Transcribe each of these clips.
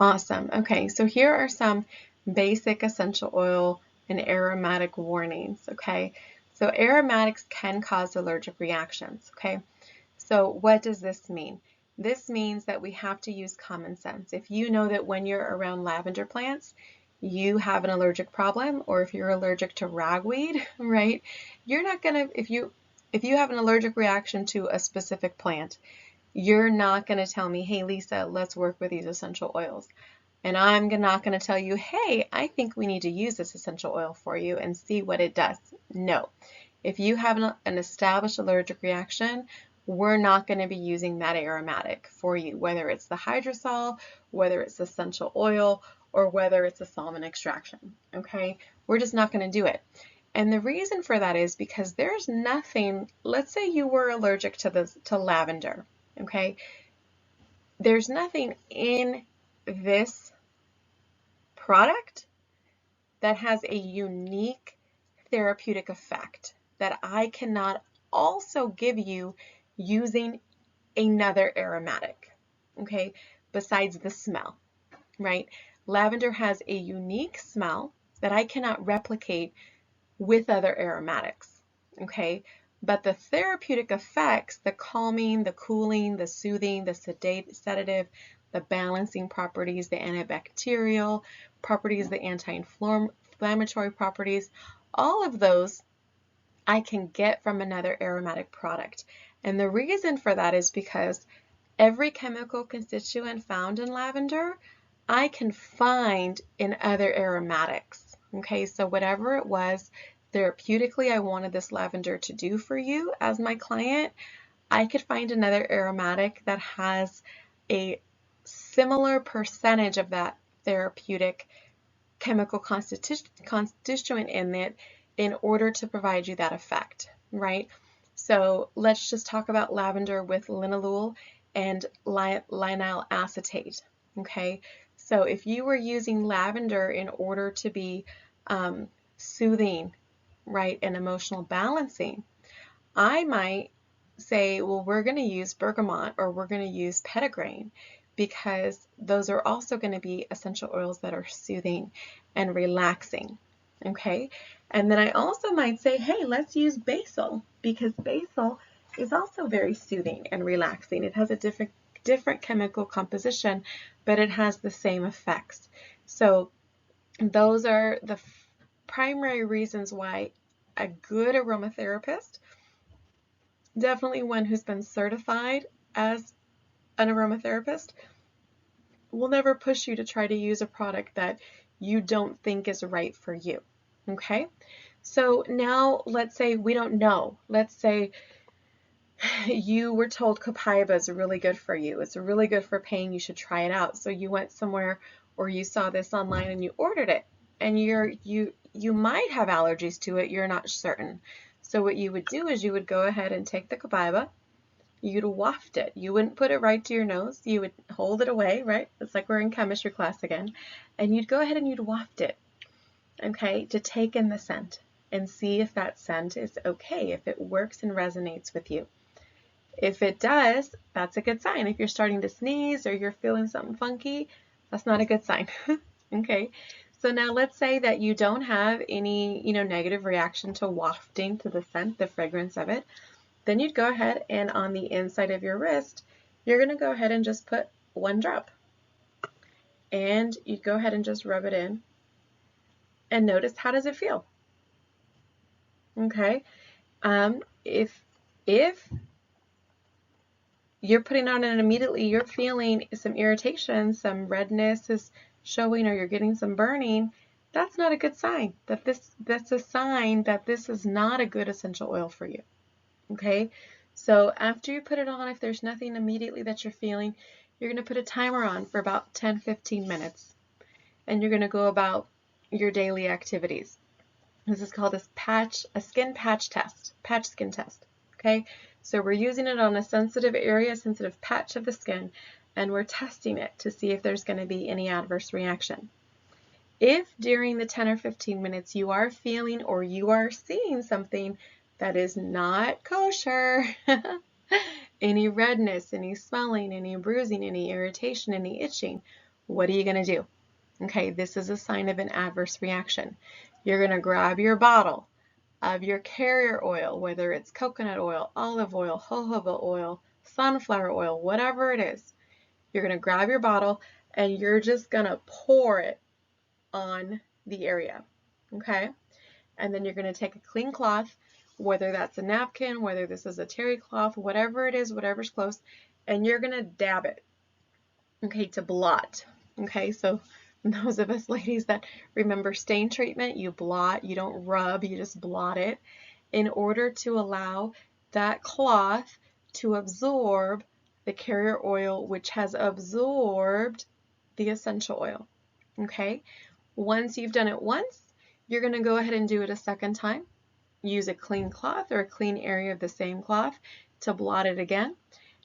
Awesome. Okay, so here are some basic essential oil and aromatic warnings. Okay, so aromatics can cause allergic reactions. Okay, so what does this mean? This means that we have to use common sense. If you know that when you're around lavender plants, you have an allergic problem, or if you're allergic to ragweed, right? You're not gonna, if you have an allergic reaction to a specific plant, you're not going to tell me, hey, Lisa, let's work with these essential oils. And I'm not going to tell you, hey, I think we need to use this essential oil for you and see what it does. No. If you have an established allergic reaction, we're not going to be using that aromatic for you, whether it's the hydrosol, whether it's essential oil, or whether it's a solvent extraction. Okay? We're just not going to do it. And the reason for that is because there's nothing, let's say you were allergic to lavender. Okay? There's nothing in this product that has a unique therapeutic effect that I cannot also give you using another aromatic, okay, besides the smell, right? Lavender has a unique smell that I cannot replicate with other aromatics, okay? But the therapeutic effects, the calming, the cooling, the soothing, the sedative, the balancing properties, the antibacterial properties, the anti-inflammatory properties, all of those I can get from another aromatic product. And the reason for that is because every chemical constituent found in lavender, I can find in other aromatics. Okay, so whatever it was therapeutically I wanted this lavender to do for you as my client, I could find another aromatic that has a similar percentage of that therapeutic chemical constituent in it in order to provide you that effect, right? So let's just talk about lavender with linalool and linalool acetate, okay? So if you were using lavender in order to be soothing, right, and emotional balancing, I might say, well, we're going to use bergamot or we're going to use petitgrain because those are also going to be essential oils that are soothing and relaxing. Okay, and then I also might say, hey, let's use basil because basil is also very soothing and relaxing. It has a different chemical composition, but it has the same effects. So those are the primary reasons why a good aromatherapist, definitely one who's been certified as an aromatherapist, will never push you to try to use a product that you don't think is right for you. Okay? So now let's say we don't know. Let's say you were told copaiba is really good for you. It's really good for pain. You should try it out. So you went somewhere or you saw this online and you ordered it. And you might have allergies to it. You're not certain. So what you would do is you would go ahead and take the copaiba. You'd waft it. You wouldn't put it right to your nose. You would hold it away, right? It's like we're in chemistry class again. And you'd go ahead and you'd waft it, okay, to take in the scent and see if that scent is okay, if it works and resonates with you. If it does, that's a good sign. If you're starting to sneeze or you're feeling something funky, that's not a good sign. Okay, so now let's say that you don't have any, negative reaction to wafting to the scent, the fragrance of it. Then you'd go ahead and on the inside of your wrist, you're going to go ahead and just put 1 drop. And you'd go ahead and just rub it in and notice, how does it feel? Okay. If you're putting on it and immediately you're feeling some irritation, some redness is showing, or you're getting some burning, that's not a good sign. That's a sign that this is not a good essential oil for you. Okay, so after you put it on, if there's nothing immediately that you're feeling, you're going to put a timer on for about 10-15 minutes, and you're going to go about your daily activities. This is called a skin patch test, patch skin test. Okay, so we're using it on a sensitive area, sensitive patch of the skin, and we're testing it to see if there's going to be any adverse reaction. If during the 10 or 15 minutes you are feeling or you are seeing something that is not kosher, any redness, any swelling, any bruising, any irritation, any itching, what are you going to do? Okay, this is a sign of an adverse reaction. You're going to grab your bottle of your carrier oil, whether it's coconut oil, olive oil, jojoba oil, sunflower oil, whatever it is. You're going to grab your bottle and you're just going to pour it on the area, okay? And then you're going to take a clean cloth, whether that's a napkin, whether this is a terry cloth, whatever it is, whatever's close, and you're going to dab it, okay, to blot. Okay, so those of us ladies that remember stain treatment, you blot, you don't rub, you just blot it in order to allow that cloth to absorb the carrier oil, which has absorbed the essential oil. Okay, once you've done it once, you're going to go ahead and do it a second time. Use a clean cloth or a clean area of the same cloth to blot it again.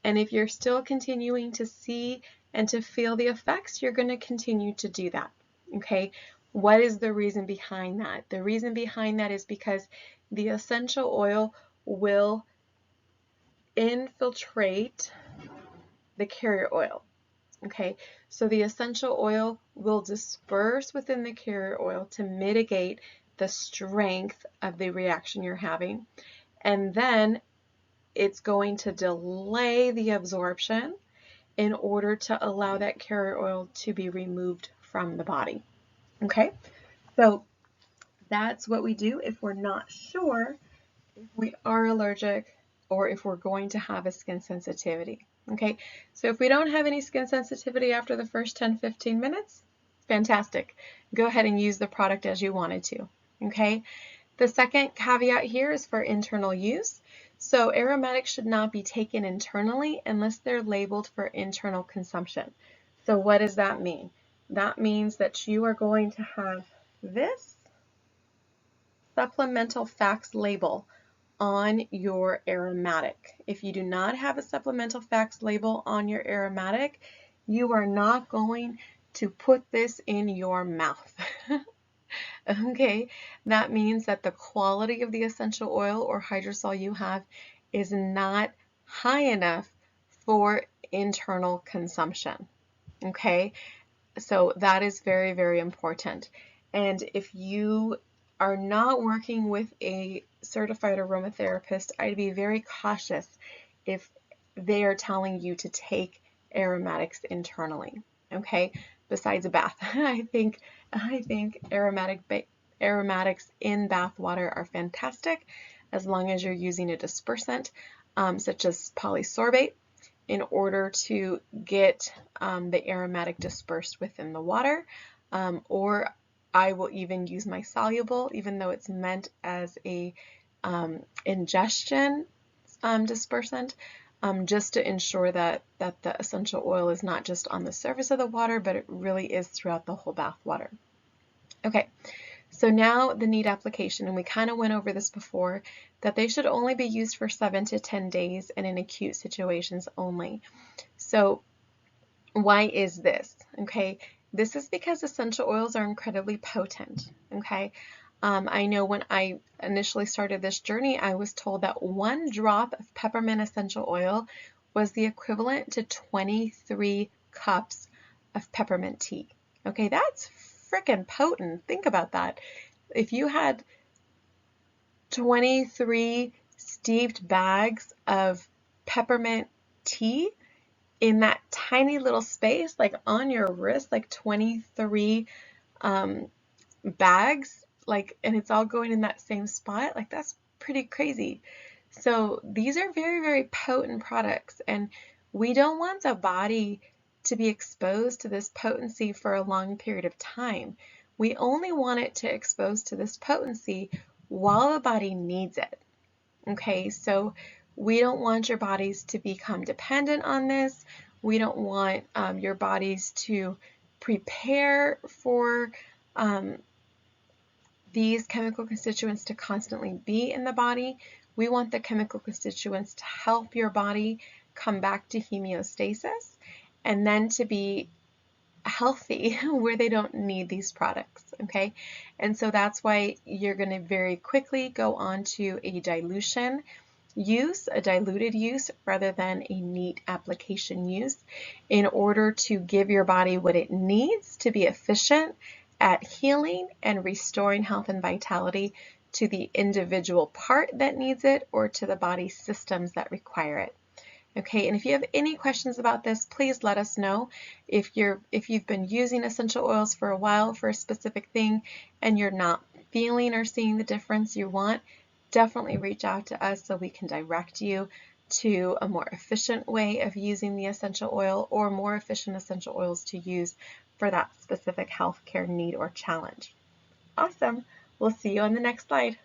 And if you're still continuing to see and to feel the effects, you're going to continue to do that. Okay, what is the reason behind that? The reason behind that is because the essential oil will infiltrate the carrier oil. Okay, so the essential oil will disperse within the carrier oil to mitigate the strength of the reaction you're having. And then it's going to delay the absorption in order to allow that carrier oil to be removed from the body. Okay, so that's what we do if we're not sure if we are allergic or if we're going to have a skin sensitivity. Okay, so if we don't have any skin sensitivity after the first 10-15 minutes, fantastic. Go ahead and use the product as you wanted to. Okay, the second caveat here is for internal use. So aromatics should not be taken internally unless they're labeled for internal consumption. So what does that mean? That means that you are going to have this supplemental facts label on your aromatic. If you do not have a supplemental facts label on your aromatic, you are not going to put this in your mouth. Okay, that means that the quality of the essential oil or hydrosol you have is not high enough for internal consumption. Okay, so that is very, very important. And if you are not working with a certified aromatherapist, I'd be very cautious if they are telling you to take aromatics internally. Okay, besides a bath, I think aromatics in bath water are fantastic as long as you're using a dispersant such as polysorbate in order to get the aromatic dispersed within the water, or I will even use my soluble, even though it's meant as a ingestion dispersant, just to ensure that the essential oil is not just on the surface of the water, but it really is throughout the whole bath water. Okay, so now the neat application, and we kind of went over this before, that they should only be used for 7 to 10 days and in acute situations only. So why is this? Okay, this is because essential oils are incredibly potent. Okay, I know when I initially started this journey, I was told that 1 drop of peppermint essential oil was the equivalent to 23 cups of peppermint tea. Okay, that's freaking potent. Think about that. If you had 23 steeped bags of peppermint tea in that tiny little space, like on your wrist, like 23 bags, like, and it's all going in that same spot, like that's pretty crazy. So these are very, very potent products, and we don't want the body to be exposed to this potency for a long period of time. We only want it to expose to this potency while the body needs it. Okay, so we don't want your bodies to become dependent on this. We don't want your bodies to prepare for these chemical constituents to constantly be in the body. We want the chemical constituents to help your body come back to homeostasis and then to be healthy where they don't need these products, okay? And so that's why you're going to very quickly go on to a dilution use, a diluted use, rather than a neat application use, in order to give your body what it needs to be efficient at healing and restoring health and vitality to the individual part that needs it or to the body systems that require it. Okay, and if you have any questions about this, please let us know. If you've been using essential oils for a while for a specific thing and you're not feeling or seeing the difference you want, definitely reach out to us so we can direct you to a more efficient way of using the essential oil or more efficient essential oils to use for that specific healthcare need or challenge. Awesome. We'll see you on the next slide.